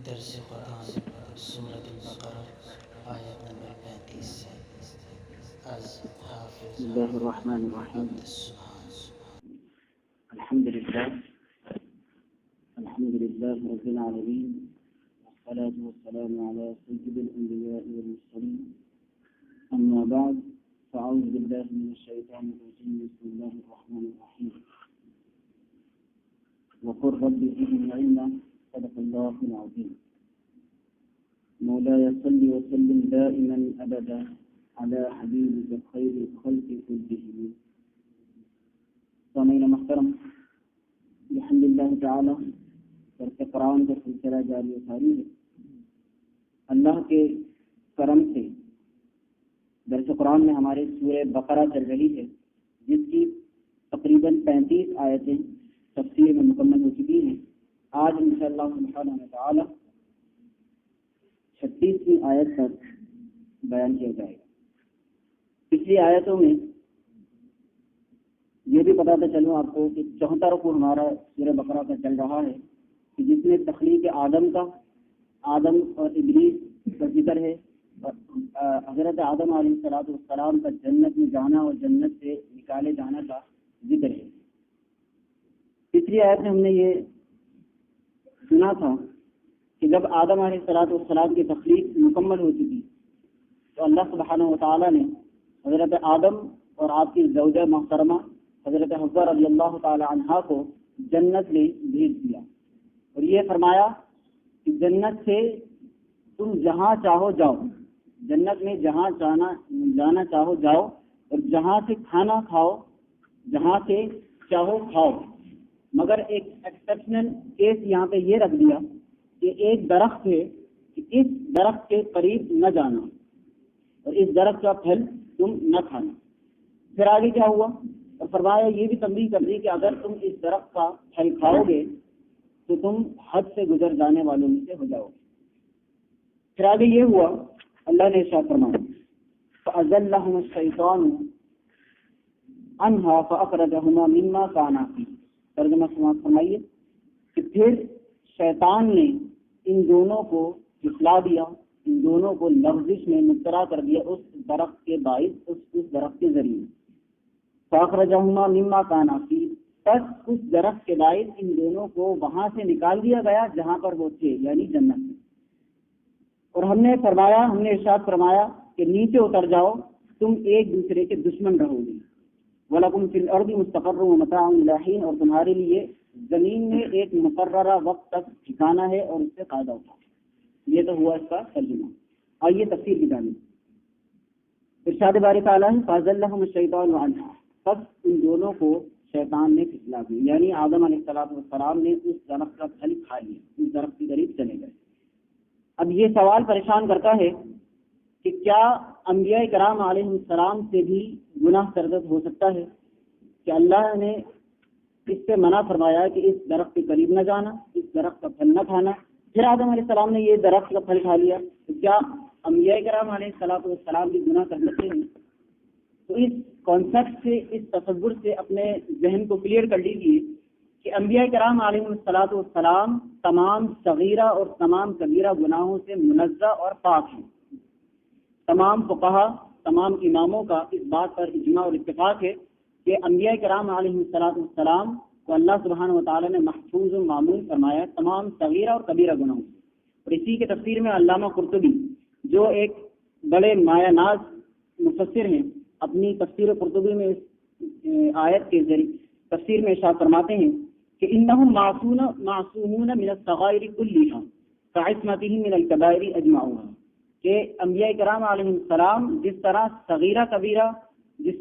درس قرآن سورۃ البقرہ آیت نمبر 35 سے از حافظ بسم الله الرحمن الرحيم. عبد السبحان. الحمد لله رب العالمين، والصلاة والسلام على سيد الأنبياء والمرسلين. أما بعد، فأعوذ بالله من الشيطان الرجيم. بسم الله الرحمن الرحيم. وقل رب زدني علما. صدق الله العظيم. مولاي صل وسلم دائما أبدا على حبيبك خير الخلق كلهم. سامعین محترم، الحمد للہ تعالی درس قرآن کا سلسلہ جاری و ساری ہے. اللہ کے کرم سے درس قرآن میں ہمارے سورہ بقرہ چل رہی ہے، جس کی تقریباً 35 آیتیں تفسیر میں مکمل ہو چکی ہیں. آج انشاءاللہ سبحانہ وتعالی 36ویں آیت تک بیان کیا جائے گا. پچھلی آیتوں میں یہ بھی بتاتا چلوں آپ کو کہ 74 رکوع ہمارا سورہ بقرہ کا چل رہا ہے، کہ جس میں تخلیق آدم اور ابلیس کا ذکر ہے، اور حضرت آدم علیہ السلام کا جنت میں جانا اور جنت سے نکالے جانا کا ذکر ہے. پچھلی آیت میں ہم نے یہ سنا تھا کہ جب آدم علیہ السلام کی تخلیق مکمل ہو چکی تو اللہ سبحانہ وتعالی نے حضرت آدم اور آپ کی زوجہ محترمہ حضرت حوا رضی اللہ تعالی عنہا کو جنت میں بھیج دیا اور یہ فرمایا کہ جنت سے تم جہاں چاہو جاؤ، جنت میں جہاں جانا چاہو جاؤ، اور جہاں سے کھانا کھاؤ، جہاں سے چاہو کھاؤ، مگر ایک ایکسیپشنل کیس یہاں پہ یہ رکھ دیا کہ ایک درخت ہے کہ اس درخت کے قریب نہ جانا اور اس درخت کا پھل تم نہ کھانا. پھر آگے کیا ہوا؟ اور فرمایا یہ بھی تنبیہ کر دی کہ اگر تم اس درخت کا پھل کھاؤ گے تو تم حد سے گزر جانے والوں میں سے ہو جاؤ گے. پھر آگے یہ ہوا، اللہ نے ارشاد فرمایا فَأَزَلَّهُمَ الشَّيْطَانُ عَنْهَا فَأَخْرَجَهُمَا مِمَّا كَانَا فِيهِ. ترجمہ سماعت فرمائیے کہ پھر شیطان نے ان دونوں کو جھٹلا دیا، ان دونوں کو لغزش میں مبتلا کر دیا اس درخت کے باعث، اس درخت کے ذریعے. فَأَخْرَجَهُمَا مِمَّا كَانَا فِيهِ. پس اس درخت کے باعث ان دونوں کو وہاں سے نکال دیا گیا جہاں پر وہ تھے، یعنی جنت میں. اور ہم نے ارشاد فرمایا کہ نیچے اتر جاؤ، تم ایک دوسرے کے دشمن رہو گے. وَلَكُمْ فِي الْأَرْضِ مُسْتَقَرٌّ وَمَتَاعٌ إِلَىٰ حِينٍ. اور تمہارے لیے زمین میں ایک مقررہ وقت تک ٹھکانا ہے اور اس سے فائدہ اٹھانا. یہ تو ہوا اس کا ترجمہ. آئیے تفسیر کی جانب. ارشاد باری تعالیٰ ہے فَأَزَلَّهُمُ الشَّيْطَانُ عَنْهَا. پس ان دونوں کو شیطان نے پھسلا دیا، یعنی آدم علیہ السلام نے اس درخت کا پھل کھا لیا، اس درخت کے قریب چلے گئے. اب یہ سوال پریشان کرتا ہے کہ کیا انبیاء کرام علیہ السلام سے بھی گناہ سرزد ہو سکتا ہے کہ اللہ نے اس سے منع فرمایا کہ اس درخت کے قریب نہ جانا، اس درخت کا پھل نہ کھانا، پھر آدم علیہ السلام نے یہ درخت کا پھل کھا لیا، تو کیا انبیاء کرام علیہ السلام بھی گناہ کر سکتے ہیں؟ تو اس کانسیپٹ سے، اس تصور سے اپنے ذہن کو کلیئر کر لیجیے کہ انبیاء کرام علیہ السلام تمام صغیرہ اور تمام کبیرہ گناہوں سے منزہ اور پاک ہیں. تمام فقہا، تمام اماموں کا اس بات پر اجماع اور اتفاق ہے کہ انبیاء کرام علیہ السلام کو اللہ سبحانہ وتعالی نے محفوظ و معمول فرمایا تمام صغیرہ اور کبیرہ گناہوں سے. اور اسی کے تفسیر میں علامہ قرطبی، جو ایک بڑے مایہ ناز مفسر ہیں، اپنی تفسیر قرطبی میں اس آیت کے ذریعے تفسیر میں ارشاد فرماتے ہیں کہ انہم معصومون من الصغائر کلیہا کعصمتہم من الکبائر اجمعوہا. کہ انبیاء کرام علیہ السلام جس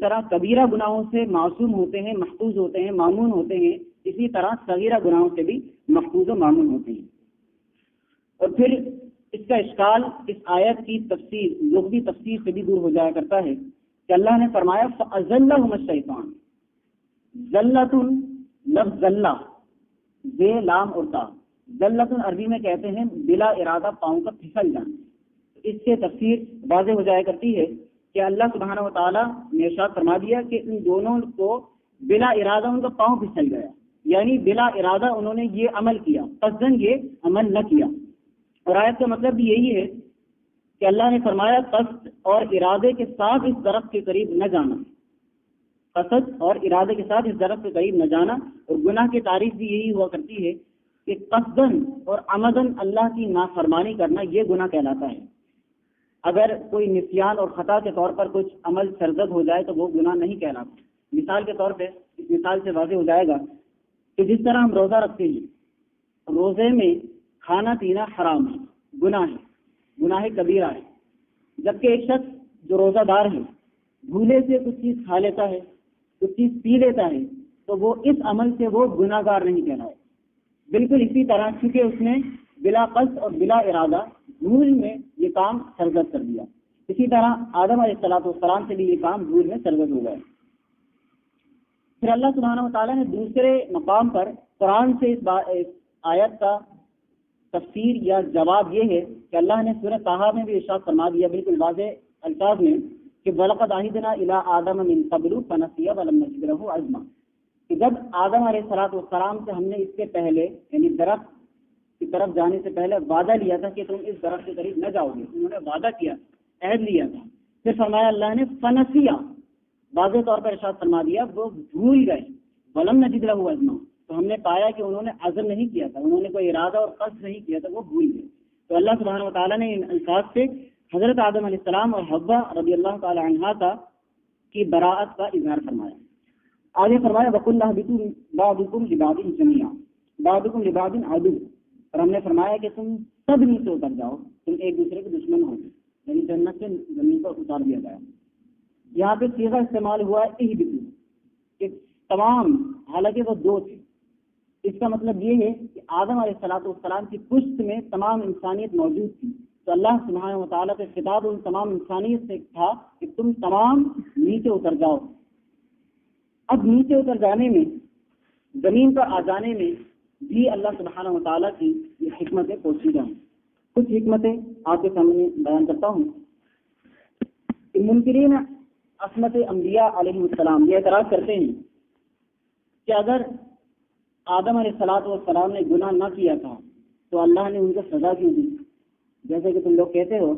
طرح کبیرہ گناہوں سے معصوم ہوتے ہیں، محفوظ ہوتے ہیں، معمون ہوتے ہیں، اسی طرح صغیرہ گناہوں سے بھی محفوظ و معمون ہوتے ہیں. اور پھر اس کا اشکال اس آیت کی تفسیر، لغوی تفسیر سے بھی دور ہو جایا کرتا ہے کہ اللہ نے فرمایا فَأَزَلَّهُمَ الشَّيْطَانُ. ذلتن لفظ ذلہ، بے لام اور تا. ذلتن عربی میں کہتے ہیں بلا ارادہ پاؤں کا پھسل جانا. اس سے تفسیر واضح ہو جایا کرتی ہے کہ اللہ سبحانہ و تعالیٰ نے ارشاد فرما دیا کہ ان دونوں کو بلا ارادہ ان کا پاؤں پھسل گیا، یعنی بلا ارادہ انہوں نے یہ عمل کیا، قصدن یہ عمل نہ کیا. اور آیت کا مطلب بھی یہی ہے کہ اللہ نے فرمایا قصد اور ارادے کے ساتھ اس درخت کے قریب نہ جانا، قصد اور ارادے کے ساتھ اس درخت کے قریب نہ جانا۔ اور گناہ کی تعریف بھی یہی ہوا کرتی ہے کہ قصدن اور عمدن اللہ کی نافرمانی کرنا یہ گناہ کہلاتا ہے۔ اگر کوئی نسیان اور خطا کے طور پر کچھ عمل سرزد ہو جائے تو وہ گناہ نہیں کہلاتا۔ مثال کے طور پہ اس مثال سے واضح ہو جائے گا کہ جس طرح ہم روزہ رکھتے ہیں، روزے میں کھانا پینا حرام ہے، گناہ کبیرہ ہے، جبکہ ایک شخص جو روزہ دار ہے بھولے سے کچھ چیز کھا لیتا ہے، کچھ چیز پی لیتا ہے، تو وہ اس عمل سے وہ گناہ گار نہیں کہلائے۔ بالکل اسی طرح چونکہ اس نے بلا قصد اور بلا ارادہ بھول میں یہ کام سرزد کر دیا، اسی طرح آدم علیہ السلام سے بھی یہ کام بھول میں سرزد ہو گئے۔ پھر اللہ سبحانہ و تعالیٰ نے دوسرے مقام پر قرآن سے اس آیت کا تفسیر یا جواب یہ ہے کہ اللہ نے سورہ طٰہٰ میں بھی ارشاد فرما دیا بالکل واضح الفاظ میں کہ وَلَقَدْ عَهِدْنَا إِلَىٰ آدَمَ مِن قَبْلُ فَنَسِيَ وَلَمْ نَجِدْ لَهُ عَزْمًا، کہ جب آدم علیہ السلام سے ہم نے اس سے پہلے یعنی درخت کی طرف جانے سے پہلے وعدہ لیا تھا کہ تم اس درخت کے قریب نہ جاؤ گے، انہوں نے وعدہ کیا، عہد لیا تھا، پھر فرمایا اللہ نے فنسیہ، واضح طور پر ارشاد فرما دیا وہ بھول گئے، وَلَمْ نَجِدْ لَهُ عَزْمًا، تو ہم نے پایا کہ انہوں نے عزم نہیں کیا تھا، انہوں نے کوئی ارادہ اور قصد نہیں کیا تھا، وہ بھول گئے۔ تو اللہ سبحانہ و تعالیٰ نے ان الفاظ سے حضرت آدم علیہ السلام اور حوا رضی اللہ تعالی عنہا کی براءت کا اظہار فرمایا۔ آگے فرمایا وَقُلْنَا اهْبِطُوا بَعْضُكُمْ لِبَعْضٍ جَمِيعًا بَعْضُكُمْ لِبَعْضٍ عَدُوٌّ، اور ہم نے فرمایا کہ تم سب نیچے اتر جاؤ، تم ایک دوسرے کے دشمن ہو گے، یعنی جنت سے زمین پر اتار دیا گیا۔ یہاں پہ صیغہ استعمال ہوا ہے اہبطوا، کہ تمام، حالانکہ وہ دو تھے، اس کا مطلب یہ ہے کہ آدم علیہ السلام کی پشت میں تمام انسانیت موجود تھی، تو اللہ سبحانہ و تعالیٰ کا خطاب ان تمام انسانیت سے تھا کہ تم تمام نیچے اتر جاؤ۔ اب نیچے اتر جانے میں، زمین پر آ جانے میں بھی اللہ سبحانہ و تعالیٰ کی یہ حکمتیں پوشیدہ ہیں۔ کچھ حکمتیں آپ کے سامنے بیان کرتا ہوں کہ منکرین عصمت انبیاء علیہ السلام یہ اعتراض کرتے ہیں کہ اگر آدم علیہ السلام نے گناہ نہ کیا تھا تو اللہ نے ان کو سزا کیوں دی؟ جیسے کہ تم لوگ کہتے ہو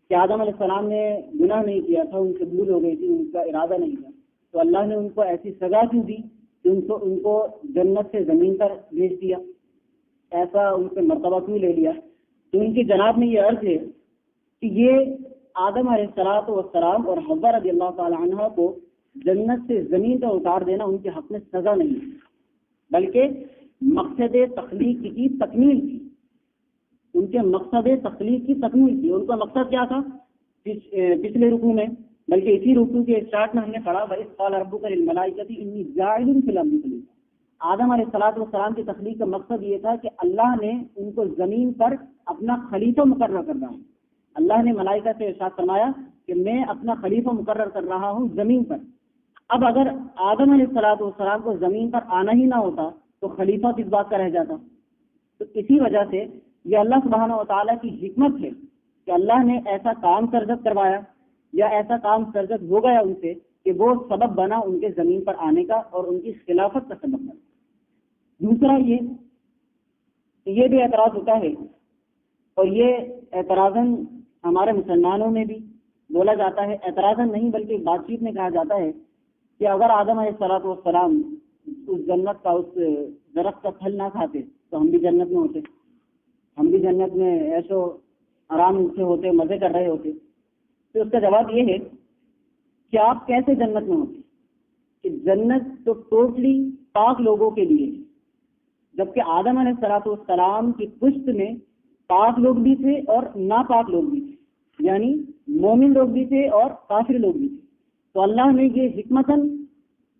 کہ آدم علیہ السلام نے گناہ نہیں کیا تھا، ان سے بھول ہو گئی تھی، ان کا ارادہ نہیں تھا، تو اللہ نے ان کو ایسی سزا کیوں دی کہ ان کو جنت سے زمین پر بھیج دیا، ایسا ان سے مرتبہ کیوں لے لیا؟ تو ان کی جناب میں یہ عرض ہے کہ یہ آدم علیہ السلام اور حوا رضی اللہ تعالی عنہ کو جنت سے زمین پر اتار دینا ان کے حق میں سزا نہیں ہے، بلکہ مقصد تخلیق کی تکمیل تھی، ان کے مقصد تخلیق کی تکمیل تھی۔ ان کا مقصد کیا تھا؟ پچھلے رکوع میں، بلکہ اسی رکوع کے اسٹارٹ میں ہم نے پڑھا وَإِذْ قَالَ رَبُّكَ لِلْمَلَائِكَةِ إِنِّي جَاعِلٌ فِي الْأَرْضِ خَلِيفَةً، آدم علیہ السلام کی تخلیق کا مقصد یہ تھا کہ اللہ نے ان کو زمین پر اپنا خلیفہ مقرر کر رہا ہوں۔ اللہ نے ملائکہ سے ارشاد فرمایا کہ میں اپنا خلیفہ مقرر کر رہا ہوں زمین پر۔ اب اگر آدم علیہ السلام کو زمین پر آنا ہی نہ ہوتا تو خلیفہ کس بات کا رہ جاتا؟ تو اسی وجہ سے یہ اللہ سبحانہ و تعالیٰ کی حکمت ہے کہ اللہ نے ایسا کام سرزد کروایا یا ایسا کام سرزد ہو گیا ان سے کہ وہ سبب بنا ان کے زمین پر آنے کا اور ان کی خلافت کا سبب بنا۔ دوسرا یہ بھی اعتراض ہوتا ہے، اور یہ اعتراضاً ہمارے مسلمانوں میں بھی بولا جاتا ہے، اعتراضاً نہیں بلکہ بات چیت میں کہا جاتا ہے کہ اگر آدم علیہ السلام اس جنت کا، اس درخت کا پھل نہ کھاتے تو ہم بھی جنت میں ہوتے، ہم بھی جنت میں ایسو آرام سے ہوتے، مزے کر رہے ہوتے۔ تو اس کا جواب یہ ہے کہ آپ کیسے جنت میں ہوتے؟ کہ جنت تو ٹوٹلی پاک لوگوں کے لیے ہے، جبکہ آدم علیہ السلام کی پشت میں پاک لوگ بھی تھے اور ناپاک لوگ بھی تھے، یعنی مومن لوگ بھی تھے اور کافر لوگ بھی تھے۔ تو اللہ نے یہ حکمتاً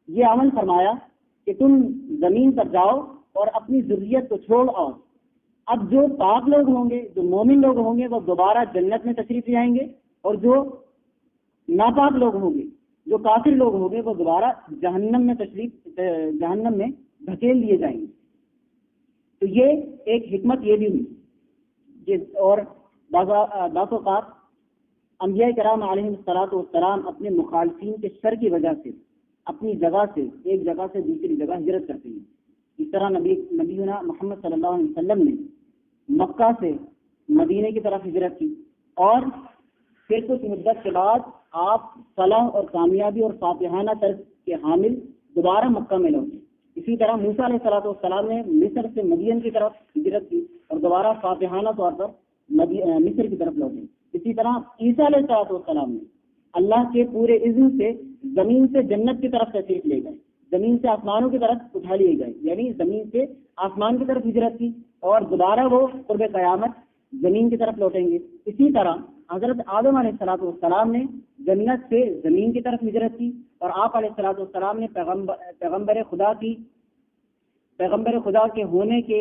یہ عمل فرمایا کہ تم زمین پر جاؤ اور اپنی ذریت کو چھوڑ آؤ۔ اب جو پاک لوگ ہوں گے، جو مومن لوگ ہوں گے، وہ دوبارہ جنت میں تشریف لے آئیں گے، اور جو ناپاک لوگ ہوں گے، جو کافر لوگ ہوں گے، وہ دوبارہ جہنم میں دھکیل دیے جائیں گے۔ تو یہ ایک حکمت یہ بھی ہوئی، اور بعض اوقات انبیاء کرام علیہ السلام اپنے مخالفین کے شر کی وجہ سے اپنی جگہ سے، ایک جگہ سے دوسری جگہ ہجرت کرتے ہیں۔ اس طرح نبینا محمد صلی اللہ علیہ وسلم نے مکہ سے مدینے کی طرف ہجرت کی، اور پھر کچھ مدت کے بعد آپ صلاح اور کامیابی اور فاتحانہ طرز کے حامل دوبارہ مکہ میں لوٹے۔ اسی طرح موسیٰ علیہ السلام نے مصر سے مدین کی طرف ہجرت کی اور دوبارہ فاتحانہ طور پر مصر کی طرف لوٹے۔ اسی طرح عیسیٰ علیہ السلام نے اللہ کے پورے اذن سے زمین سے جنت کی طرف تشریف لے گئے، زمین سے آسمانوں کی طرف اٹھا لیے گئے، یعنی زمین سے آسمان کی طرف ہجرت کی، اور دوبارہ وہ قرب قیامت زمین کی طرف لوٹیں گے۔ اسی طرح حضرت آدم علیہ السلام نے جنت سے زمین کی طرف ہجرت کی، اور آپ علیہ السلام نے پیغمبر خدا کے ہونے کے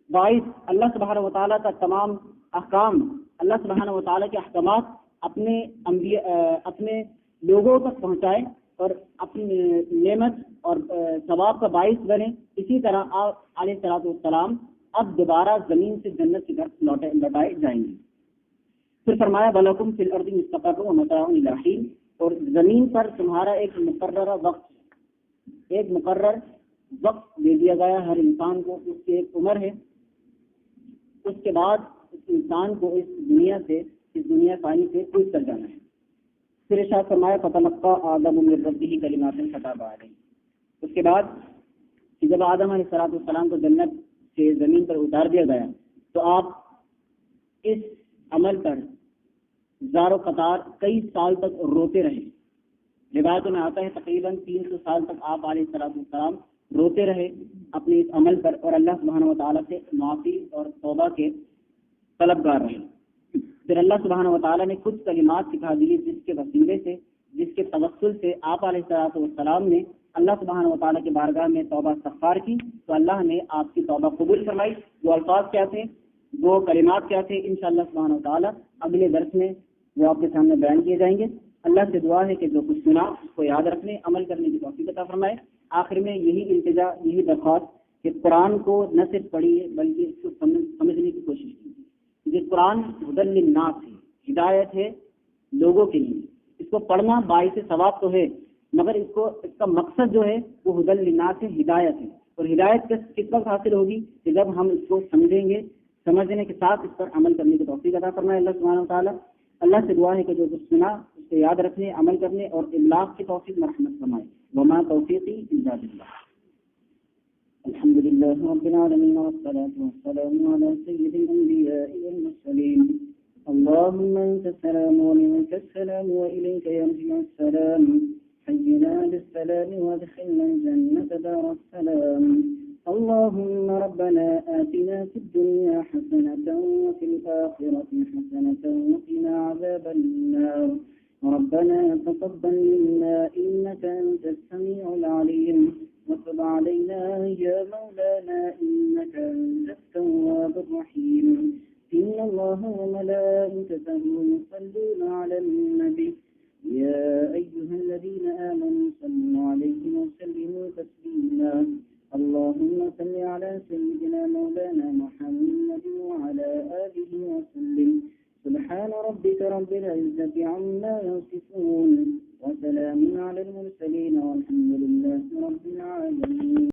باعث اللہ سبحانہ و تعالیٰ کا تمام احکام، اللہ سبحانہ و تعالیٰ کے احکامات اپنے لوگوں تک پہنچائے اور اپنی نعمت اور ثواب کا باعث بنے۔ اسی طرح آپ علیہ السلام اب دوبارہ زمین سے جنت کی طرف لوٹائے جائیں گے۔ پھر فرمایا بلکم فی الارض مستقر و متاع الی حین، اور زمین پر تمہارا ایک مقرر وقت دے دیا گیا ہر انسان کو، اس کی ایک عمر ہے، اس کے بعد اس انسان کو اس دنیا فانی سے کوچ کر جانا ہے۔ پھر ارشاد فرمایا فتلقى آدم من ربه کلمات فتاب علیہ، اس کے بعد جب آدم علیہ السلام کو جنت سے زمین پر اتار دیا گیا تو آپ اس عمل پر زار و قطار کئی سال تک روتے رہے۔ روایتوں میں آتا ہے تقریباً 300 سال تک آپ علیہ السلام روتے رہے اپنے اس عمل پر، اور اللہ سبحانہ و تعالیٰ سے معافی اور توبہ کے طلبگار رہے۔ پھر اللہ سبحانہ و تعالیٰ نے کچھ کلمات سکھا دی جس کے وسیلے سے، جس کے توسل سے آپ علیہ السلام نے اللہ سبحانہ و تعالیٰ کے بارگاہ میں توبہ استغفار کی، تو اللہ نے آپ کی توبہ قبول فرمائی۔ وہ الفاظ کیا تھے، وہ کلمات کیا تھے، انشاءاللہ سبحانہ و تعالیٰ اگلے درس میں وہ آپ کے سامنے بیان کیے جائیں گے۔ اللہ سے دعا ہے کہ جو کچھ سنا اس کو یاد رکھنے، عمل کرنے کی توفیق عطا فرمائے۔ آخر میں یہی التجا، یہی درخواست کہ قرآن کو نہ صرف پڑھیے بلکہ اس کو سمجھنے کی کوشش کیجیے۔ یہ قرآن ہدی للناس ہے، ہدایت ہے لوگوں کے لیے۔ اس کو پڑھنا باعث ثواب تو ہے، مگر اس کا مقصد جو ہے وہ ہدی للناس ہے، ہدایت ہے۔ اور ہدایت کس وقت حاصل ہوگی کہ جب ہم اس کو سمجھیں گے، سمجھنے کے ساتھ اس پر عمل کرنے کی توفیق عطا فرمائے اللہ سبحانہ و تعالیٰ۔ اللہ سے دعا ہے کہ جو کچھ سنا اس کو یاد رکھنے، عمل کرنے اور ابلاغ کی توفیق مرحمت فرمائے۔ وما توفیقی الا باللہ۔ الحمد للہ رب العالمین والصلاة والسلام علی سید الانبیاء والمرسلین۔ اللهم انت السلام ومنك السلام واليك يرجع السلام، حينا بالسلام وادخلنا الجنة دار السلام۔ اللهم ربنا آتنا في الدنيا حسنة وفي الآخرة حسنة وقنا عذاب النار، ربنا تقبل منا إنك أنت السميع العليم وتب علينا يا مولانا إنك أنت التواب الرحيم۔ إن الله وملائكته يصلون على النبي يا أيها الذين آمنوا صلوا عليه وسلموا تسليما۔ اللهم صل على سيدنا مولانا محمد وعلى آله وسلم۔ سبحان ربك رب العزة عما يصفون وسلام على المرسلين والحمد لله رب العالمين۔